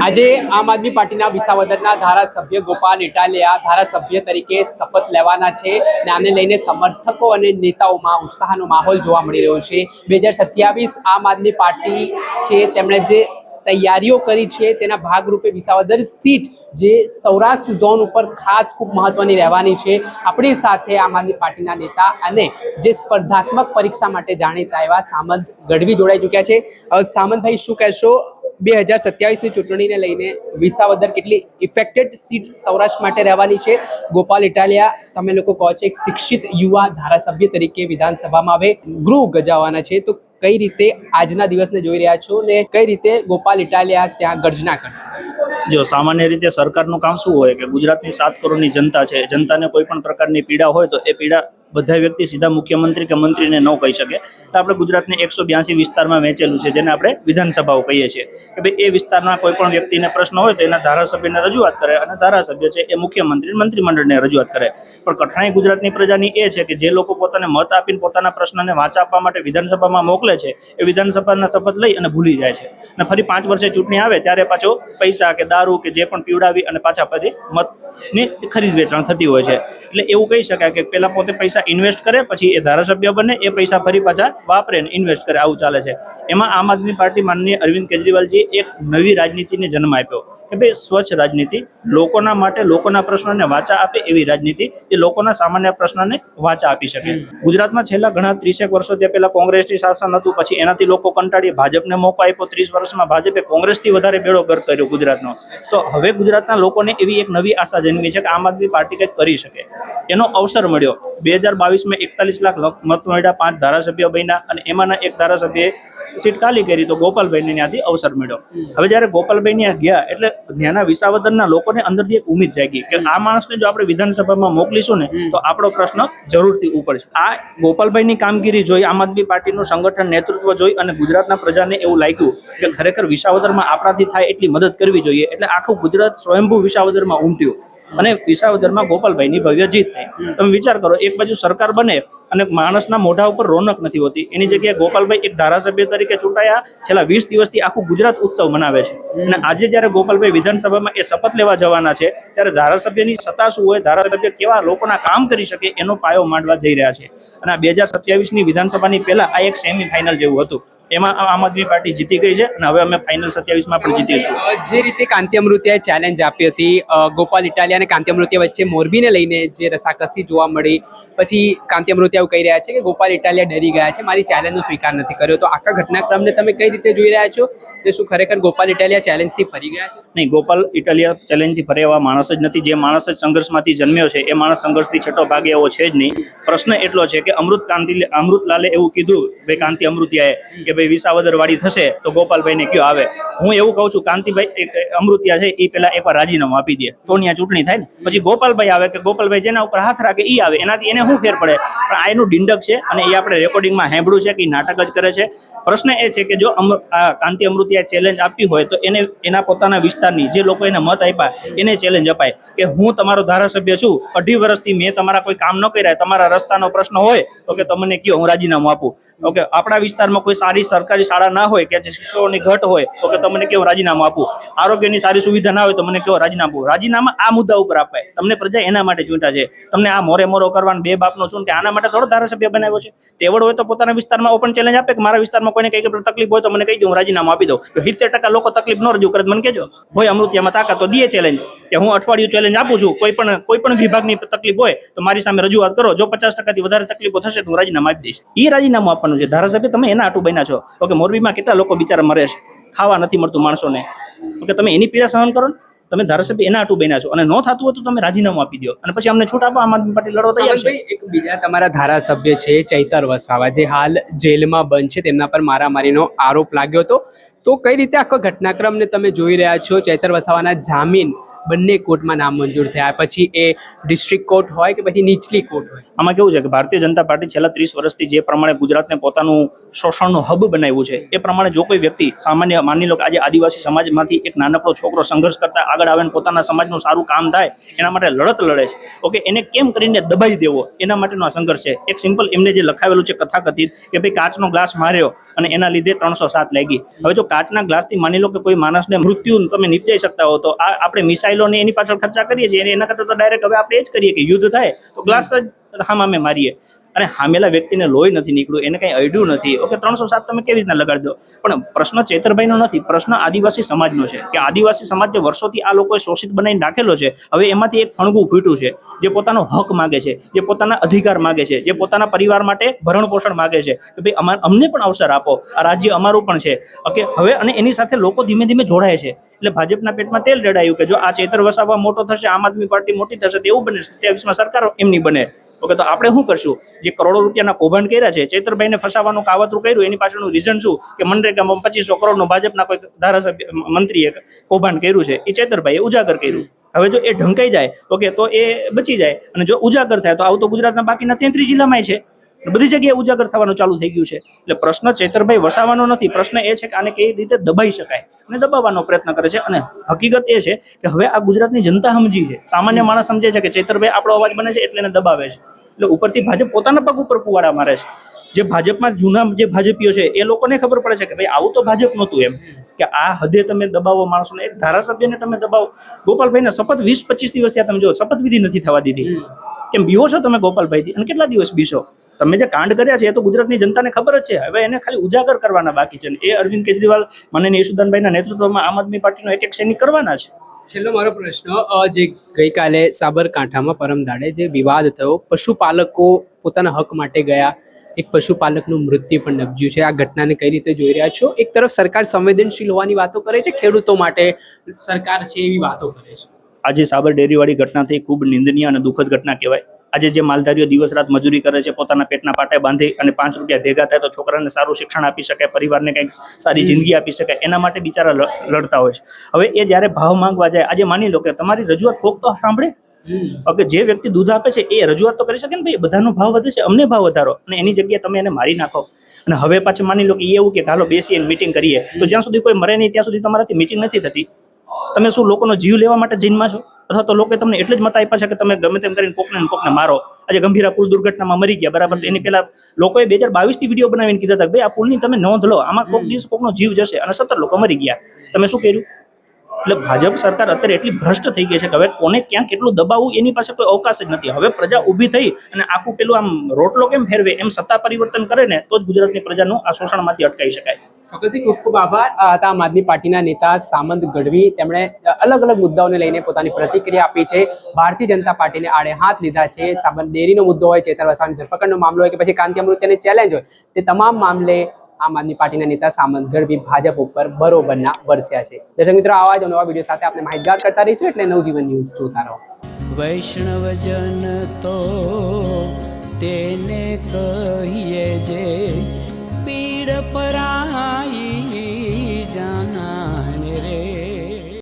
આજે આમ આદમી પાર્ટીના વિસાવદરના ધારાસભ્ય ગોપાલ ઇટાલિયા ધારાસભ્ય તરીકે શપથ લેવાના છે અને આને લઈને સમર્થકો અને નેતાઓમાં ઉત્સાહનો માહોલ જોવા મળી રહ્યો છે। 2027 આમ આદમી પાર્ટી છે તેમણે જે તૈયારીઓ કરી છે તેના ભાગરૂપે વિસાવદર સીટ જે સૌરાષ્ટ્ર ઝોન ઉપર ખાસ ખૂબ મહત્વની રહેવાની છે। આપણી સાથે આમ આદમી પાર્ટીના નેતા અને જે સ્પર્ધાત્મક પરીક્ષા માટે જાણીતા એવા સામંત ગઢવી જોડાઈ ચૂક્યા છે। સામંતભાઈ, શું કહેશો 2027ની ચૂંટણીને લઈને વિસાવદર કેટલી ઇફેક્ટેડ સીટ સૌરાષ્ટ્ર માટે રહેવાની છે? ગોપાલ ઇટાલિયા તમે લોકો કહો છો એક શિક્ષિત યુવા ધારાસભ્ય તરીકે વિધાનસભામાં હવે ગૃહ ગજાવવાના છે, તો કઈ રીતે આજના દિવસને જોઈ રહ્યા છો ને કઈ રીતે ગોપાલ ઇટાલિયા ત્યાં ગર્જના કરશે? જો સામાન્ય રીતે સરકારનું કામ શું હોય કે ગુજરાતની 7 કરોડની જનતા છે, જનતાને કોઈ પણ પ્રકારની પીડા હોય તો એ પીડા બધા વ્યક્તિ સીધા મુખ્યમંત્રી કે મંત્રીને ન કહી શકે। તો આપણે ગુજરાતને 182 વિસ્તારમાં વહેંચેલું છે, જેને આપણે વિધાનસભાઓ કહીએ છીએ કે ભાઈ એ વિસ્તારના કોઈ પણ વ્યક્તિને પ્રશ્ન હોય તો એના ધારાસભ્યને રજૂઆત કરે અને ધારાસભ્ય છે એ મુખ્યમંત્રી મંત્રીમંડળને રજૂઆત કરે। પણ કઠણાઈ ગુજરાતની પ્રજાની એ છે કે જે લોકો પોતાને મત આપીને પોતાના પ્રશ્નને વાંચા આપવા માટે વિધાનસભામાં મોકલે છે એ વિધાનસભાના શપથ લઈ અને ભૂલી જાય છે અને ફરી 5 વર્ષે ચૂંટણી આવે ત્યારે પાછો પૈસા કે દારૂ કે જે પણ પીવડાવી અને પાછા પછી મતની ખરીદ વેચાણ થતી હોય છે। એટલે એવું કહી શકાય કે પહેલા પોતે પૈસા ઇન્વેસ્ટ કરે, પછી એ ધારાસભ્ય બને, એ પૈસા ફરી પાછા વાપરે ને ઇન્વેસ્ટ કરે, આવું ચાલે છે। એમાં આમ આદમી પાર્ટી માનનીય અરવિંદ કેજરીવાલજી એક નવી રાજનીતિને જન્મ આપ્યો કે ભાઈ સ્વચ્છ રાજનીતિ, લોકોના માટે લોકોના પ્રશ્નોને વાચા આપે એવી રાજનીતિ, જે લોકોના સામાન્ય પ્રશ્નને વાચા આપી શકે। ગુજરાતમાં છેલ્લા ઘણા 30 વર્ષોથી પહેલા કોંગ્રેસથી શાસન હતું, પછી એનાથી લોકો કંટાળી ભાજપને મોકો આપ્યો। 30 વર્ષમાં ભાજપે કોંગ્રેસથી વધારે બેડો ગર્ક કર્યો ગુજરાતનો। તો હવે ગુજરાતના લોકોને એવી એક નવી આશા જન્મી છે કે આમ આદમી પાર્ટી કંઈક કરી શકે, એનો અવસર મળ્યો। 2022માં 41 લાખ મત મળ્યા, 5 ધારાસભ્ય બન્યા અને એમાંના એક ધારાસભ્યએ સીટ ખાલી કરી તો ગોપાલભાઈને ત્યાંથી અવસર મળ્યો। હવે જ્યારે ગોપાલભાઈ ત્યાં ગયા એટલે ત્યાંના વિસાવદરના લોકોને અંદરથી એક ઉમ્મીદ જાગી કે આ માણસને જો આપણે વિધાનસભામાં મોકલીશું ને તો આપણો પ્રશ્ન જરૂરથી ઉપડશે। આ ગોપાલભાઈની કામગીરી જોઈ, આમ આદમી પાર્ટીનું સંગઠન નેતૃત્વ જોઈ અને ગુજરાતના પ્રજાને એવું લાગ્યું કે ખરેખર વિસાવદરમાં આપણાથી થાય એટલી મદદ કરવી જોઈએ। એટલે આખું ગુજરાત સ્વયંભૂ વિસાવદરમાં ઉમટ્યું અને વિસાવદરમાં ગોપાલભાઈની ભવ્ય જીત થઈ। તમે વિચાર કરો, એક બાજુ સરકાર બને અને માણસના મોઢા ઉપર રોનક નથી હોતી, એની જગ્યાએ ગોપાલભાઈ એક ધારાસભ્ય તરીકે ચૂંટાયા, છેલ્લા 20 દિવસથી આખું ગુજરાત ઉત્સવ મનાવે છે। અને આજે જ્યારે ગોપાલભાઈ વિધાનસભામાં એ શપથ લેવા જવાના છે ત્યારે ધારાસભ્યની સત્તા શું હોય, ધારાસભ્ય કેવા લોકોના કામ કરી શકે એનો પાયો માંડવા જઈ રહ્યા છે। અને આ 2027ની વિધાનસભાની પહેલા આ એક સેમી ફાઇનલ જેવું હતું, એમાં આમ આદમી પાર્ટી જીતી ગઈ છે અને હવે અમે ફાઇનલ 27માં પણ જીતીશું। જે રીતે કાંતિ અમૃતિયાએ ચેલેન્જ આપી હતી ગોપાલ ઇટાલિયા અને કાંતિ અમૃતિયા વચ્ચે મોરબીને લઈને જે રસાકસી જોવા મળી, પછી કાંતિ અમૃતિયા કહી રહ્યા છે કે ગોપાલ ઇટાલિયા ડરી ગયા છે, મારી ચેલેન્જનો સ્વીકાર નથી કર્યો, તો આખા ઘટનાક્રમને તમે કઈ રીતે જોઈ રહ્યા છો? કે શું ખરેખર ગોપાલ ઇટાલિયા ચેલેન્જથી ફરી ગયા છે? નહીં, ગોપાલ ઇટાલિયા ચેલેન્જથી ફરે એવા માણસ જ નથી। જે માણસ જ સંઘર્ષમાંથી જન્મ્યો છે એ માણસ સંઘર્ષથી છટો ભાગે એવો છે જ નહીં। પ્રશ્ન એટલો છે કે અમૃતલાલે એવું કીધું ભાઈ કાંતિ અમૃતિયાએ કે ભાઈ વિસાવદર વાળી થશે તો ગોપાલભાઈને કયો આવે। હું એવું કહું છું, કાંતિભાઈ અમૃતિયા છે એ પેલા એકવાર રાજીનામું આપી દે તો ત્યાં ચૂંટણી થાય ને, પછી ગોપાલભાઈ આવે કે ગોપાલભાઈ જેના ઉપર હાથ રાખે એ આવે, એનાથી એને શું ફેર પડે? પણ આ એનું ડિંડક છે અને એ આપણે રેકોર્ડિંગમાં સાંભળ્યું છે કે નાટક જ કરે છે। પ્રશ્ન એ છે કે જો કાંતિ અમૃતિયાએ ચેલેન્જ આપી હોય તો એને એના પોતાના વિસ્તારની જે લોકો એને મત આપ્યા એને ચેલેન્જ અપાય કે હું તમારો ધારાસભ્ય છું, 2.5 વર્ષથી મેં તમારા કોઈ કામ ન કર્યા, તમારા રસ્તાનો પ્રશ્ન હોય તો કે તમને કયો, હું રાજીનામું આપું। ઓકે, આપણા વિસ્તારમાં કોઈ સારી સરકારી શાળા ના હોય કે જે શિક્ષકોની ઘટ હોય તો કે તમને કેવું રાજીનામું આપું, આરોગ્યની સારી સુવિધા ના હોય તો મને કેવો રાજીનામું આપું। રાજીનામા આ મુદ્દા ઉપર અપાય, તમને પ્રજા એના માટે ચૂંટા છે। તમને આ મોરો કરવાનું બે બાપનો શું કે આના માટે થોડો ધારાસભ્ય બનાવ્યો છે? તેવડ હોય તો પોતાના વિસ્તારમાં ઓપન ચેલેન્જ આપે કે મારા વિસ્તારમાં કોઈને કઈ તકલીફ હોય તો મને કહી દઉં, હું રાજીનામું આપી દઉં। 70% લોકો તકલીફ ન રજૂ કરે મને કહેજો, હોય અમૃતિયામાં તાકાત તો દે ચેલેન્જ કે હું અઠવાડિયું ચેલેન્જ આપું છું, કોઈ પણ વિભાગની તકલીફ હોય તો મારી સામે રજૂઆત કરો, જો 50%થી વધારે તકલીફો થશે તો હું રાજીનામું આપી દઈશ। એ રાજીનામું આપવાનું છે। ધારાસભ્ય તમે એના આટું બન્યા છો। ઓકે, મોરબીમાં કેટલા લોકો બિચારા મરે છે, ખાવા નથી મળતું માણસોને, ઓકે તમે એની પીડા સહન કરો ને, તમે ધારાસભ્ય એના આટું બન્યા છો અને ન થતું હોય તો તમે રાજીનામું આપી દો અને પછી અમને છૂટ આપો, આમ આદમી પાર્ટી લડવા તૈયાર છે। એક બીજા તમારા ધારાસભ્ય છે ચૈતર વસાવા, જે હાલ જેલમાં બંધ છે, તેમના પર મારામારીનો આરોપ લાગ્યો હતો, તો કઈ રીતે આખો ઘટનાક્રમને તમે જોઈ રહ્યા છો? ચૈતર વસાવાના જામીન બંને કોર્ટમાં નામંજૂર થયા, પછી એ ડિસ્ટ્રિક્ટ કોર્ટ હોય કે પછી નીચલી કોર્ટ હોય? આમાં કેવું છે કે ભારતીય જનતા પાર્ટી છેલ્લા 30 વર્ષથી જે પ્રમાણે ગુજરાતને પોતાનું શોષણનું હબ બનાવ્યું છે એ પ્રમાણે જો કોઈ વ્યક્તિ સામાન્ય માની લો કે આજે આદિવાસી સમાજમાંથી એક નાનકડો છોકરો સંઘર્ષ કરતા આગળ આવે ને પોતાના સમાજનું સારું કામ થાય એના માટે લડત લડે છે, ઓકે, એને કેમ કરીને દબાઈ દેવો એના માટેનો આ સંઘર્ષ છે. એક સિમ્પલ એમને જે લખાવેલું છે કથાકથિત કે ભાઈ કાચનો ગ્લાસ માર્યો અને એના લીધે 307 લાગી. હવે જો કાચના ગ્લાસથી માની લો કે કોઈ માણસને મૃત્યુ તમે નિપજાઈ શકતા હો તો આ આપણે મિસાઇલોને એની પાછળ ખર્ચા કરીએ છીએ, એના કરતાં તો ડાયરેક્ટ હવે આપણે એ જ કરીએ કે યુદ્ધ થાય તો ગ્લાસ જ હામે મારીએ. અને હામેલા વ્યક્તિને લોહી નથી નીકળ્યું, એને કંઈ અડ્યું નથી, ઓકે, 307 તમે કેવી રીતના લગાડી દો? પણ પ્રશ્ન ચેતરભાઈનો નથી, પ્રશ્ન આદિવાસી સમાજનો છે કે આદિવાસી સમાજ જે વર્ષોથી આ લોકોએ શોષિત બનાવીને રાખેલો છે, હવે એમાંથી એક ફણગું ફૂટ્યું છે જે પોતાનો હક માગે છે, જે પોતાના અધિકાર માગે છે, જે પોતાના પરિવાર માટે ભરણ પોષણ માગે છે કે ભાઈ અમને પણ અવસર આપો, આ રાજ્ય અમારું પણ છે, ઓકે. હવે અને એની સાથે લોકો ધીમે ધીમે જોડાય છે. એટલે ભાજપના પેટમાં તેલ રેડાયું કે જો આ ચેતર વસાવા મોટો થશે, આમ આદમી પાર્ટી મોટી થશે તો એવું બને 27માં સરકાર એમની બને, ઓકે. તો આપણે શું કરશું? જે કરોડો રૂપિયાના કૌભાંડ કર્યા છે, ચેતરભાઈને ફસાવાનું કાવતરું કર્યું, એની પાછળનું રીઝન શું કે મનરેગામાં 2500 કરોડનું ભાજપના કોઈ ધારાસભ્ય મંત્રીએ કૌભાંડ કર્યું છે, એ ચેતરભાઈએ ઉજાગર કર્યું. હવે જો એ ઢંકાઈ જાય, ઓકે, તો એ બચી જાય, અને જો ઉજાગર થાય તો આવું તો ગુજરાતના બાકીના 33 જિલ્લામાં છે, બધી જગ્યાએ ઉજાગર થવાનું ચાલુ થઈ ગયું છે. એટલે પ્રશ્ન ચેતરભાઈ વસાવાનો નથી, પ્રશ્ન એ છે કે આને કઈ રીતે દબાઈ શકાય અને દબાવવાનો પ્રયત્ન કરે છે. અને હકીકત એ છે કે હવે આ ગુજરાતની જનતા સમજી છે, સામાન્ય માણસ સમજે છે કે ચેતરભાઈ આપણો અવાજ બને છે એટલે એને દબાવે છે. એટલે ઉપરથી ભાજપ પોતાના પગ ઉપર કુવાડા મારે છે. જે ભાજપમાં જૂના જે ભાજપીઓ છે એ લોકોને ખબર પડે છે કે ભાઈ આવું તો ભાજપ નહોતું, એમ કે આ હદે તમે દબાવો માણસોને. એક ધારાસભ્યને તમે દબાવો, ગોપાલભાઈને શપથ 20-25 દિવસ ત્યાં તમે જો શપથવિધિ નથી થવા દીધી, કેમ બીવો છો તમે ગોપાલભાઈથી? અને કેટલા દિવસ બીશો? તમે જે કાંડ કર્યા છે એ તો ગુજરાતની જનતાને ખબર જ છે, હવે એને ખાલી ઉજાગર કરવાના બાકી છે. એ અરવિંદ કેજરીવાલ માનનીય યશુદાનભાઈના નેતૃત્વમાં આમ આદમી પાર્ટીનો એક એક સૈનિક કરવાના છે. છેલ્લો મારો પ્રશ્ન, જે ગઈકાલે સાબરકાંઠામાં પરમદાડે જે વિવાદ થયો, પશુપાલકો પોતાના હક માટે ગયા, એક પશુપાલકનું મૃત્યુ પણ નિપજ્યું છે, આ ઘટનાને કઈ રીતે જોઈ રહ્યા છો? એક તરફ સરકાર સંવેદનશીલ હોવાની વાતો કરે છે, ખેડૂતો માટે સરકાર છે એવી વાતો કરે છે. આજે સાબર ડેરીવાળી ઘટના થઈ, ખૂબ નિંદનીય અને દુઃખદ ઘટના કહેવાય. આજે જે માલધારીઓ દિવસ રાત મજૂરી કરે છે, પોતાના પેટના પાટે બાંધી અને 5 રૂપિયા ભેગા થાય તો છોકરાને સારું શિક્ષણ આપી શકે, પરિવારને કંઈક સારી જિંદગી આપી શકે, એના માટે બિચારા લડતા હોય છે. હવે એ જ્યારે ભાવ માંગવા જાય, આજે માની લો કે તમારી રજૂઆત કોક તો સાંભળે, ઓકે. જે વ્યક્તિ દૂધ આપે છે એ રજૂઆત તો કરી શકે ને, ભાઈ બધાનો ભાવ વધે છે, અમને ભાવ વધારો, અને એની જગ્યાએ તમે એને મારી નાખો. અને હવે પાછી માની લો કે એવું કે હાલો બેસીને મીટિંગ કરીએ, તો જ્યાં સુધી કોઈ મરે નહીં ત્યાં સુધી તમારાથી મીટિંગ નથી થતી. તમે શું લોકોનો જીવ લેવા માટે જીનમાં છો? અથવા તો લોકોએ તમને એટલે જ મત આપ્યા છે કે તમે ગમે તેમ કરીને કોકને મારો? આજે ગંભીરા પુલ દુર્ઘટનામાં મરી ગયા, બરાબર, એની પહેલા લોકોએ 2022 થી વિડીયો બનાવીને કીધા હતા ભાઈ આ પુલની તમે નોંધ લો, આમાં કોક દિવસ કોકનો જીવ જશે, અને 17 લોકો મરી ગયા. તમે શું કર્યું? એટલે ભાજપ સરકાર અત્યારે એટલી ભ્રષ્ટ થઈ ગઈ છે કે હવે કોને ક્યાં કેટલું દબાવવું એની પાસે કોઈ અવકાશ જ નથી. હવે પ્રજા ઊભી થઈ અને આખું પેલું આમ રોટલો કેમ ફેરવે એમ સત્તા પરિવર્તન કરે ને તો જ ગુજરાતની પ્રજાનું આ શોષણમાંથી અટકાવી શકાય. ચોક્કસથી ખૂબ ખૂબ આભાર. આ હતા આમ આદમી પાર્ટીના નેતા સામંત ગઢવી. તેમણે અલગ અલગ મુદ્દાઓને લઈને પોતાની પ્રતિક્રિયા આપી છે. ભારતીય જનતા પાર્ટીને આડે હાથ લીધા છે. સાબર ડેરીનો મુદ્દો હોય, ચેતર વસાવાની ધરપકડનો મામલો હોય કે પછી કાંતિ અમૃત્યાની ચેલેન્જ હોય, તે તમામ મામલે આમ આદમી પાર્ટીના નેતા સામંત ગઢવી ભાજપ ઉપર બરોબરના વરસ્યા છે. દર્શક મિત્રો, આવા જ નવા વિડીયો સાથે આપણે માહિતગાર કરતા રહીશું, એટલે નવજીવન ન્યૂઝ જોતા રહો. વૈષ્ણવજન તો તેને કહીએ જે પીડ પરા